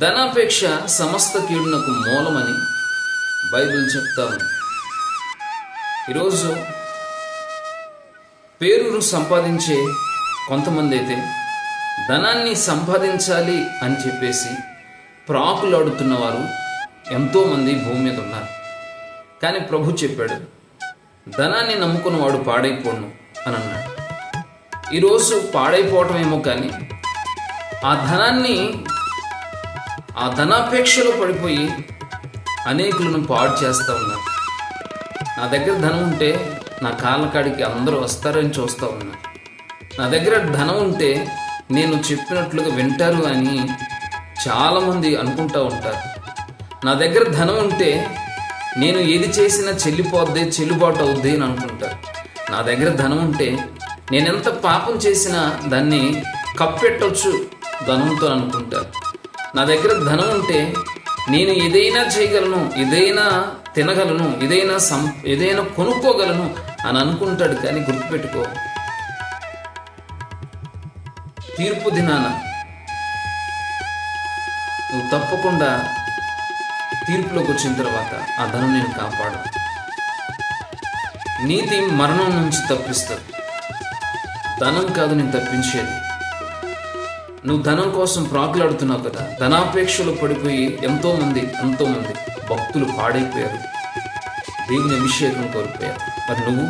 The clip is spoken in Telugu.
ధనాపేక్ష సమస్త కీడునకు మూలమని బైబిల్ చెప్తా ఉంది. ఈరోజు పేరును సంపాదించే కొంతమంది అయితే ధనాన్ని సంపాదించాలి అని చెప్పేసి ప్రాకులాడుతున్న వారు ఎంతోమంది భూమి మీద ఉన్నారు. కానీ ప్రభు చెప్పాడు, ధనాన్ని నమ్ముకున్న వాడు పాడైపోను అని అన్నాడు. ఈరోజు పాడైపోవటం ఏమో, కానీ ఆ ధనాపేక్షలో పడిపోయి అనేకులను పాడు చేస్తూ ఉన్నారు. నా దగ్గర ధనం ఉంటే నా కాళ్ళ కాడికి అందరూ వస్తారని చూస్తూ ఉన్నారు. నా దగ్గర ధనం ఉంటే నేను చెప్పినట్లుగా వింటారు అని చాలామంది అనుకుంటూ ఉంటారు. నా దగ్గర ధనం ఉంటే నేను ఏది చేసినా చెల్లుబాటు అవుద్ది అని అనుకుంటారు. నా దగ్గర ధనం ఉంటే నేనెంత పాపం చేసినా దాన్ని కప్పెట్టవచ్చు ధనంతో అనుకుంటారు. నా దగ్గర ధనం ఉంటే నేను ఏదైనా చేయగలను, ఏదైనా తినగలను, ఏదైనా కొనుక్కోగలను అని అనుకుంటాడు. కానీ గుర్తుపెట్టుకో, తీర్పు దినాన నువ్వు తప్పకుండా తీర్పులోకి వచ్చిన తర్వాత ఆ ధనం నేను కాపాడు. నీతి మరణం నుంచి తప్పిస్తుంది, ధనం కాదు నేను తప్పించేది. నువ్వు ధనం కోసం ప్రాకులాడుతున్నావు కదా, ధనాపేక్షలో పడిపోయి ఎంతోమంది భక్తులు పాడైపోయారు, దేవుని అభిషేకం కోల్పోయారు. మరి నువ్వు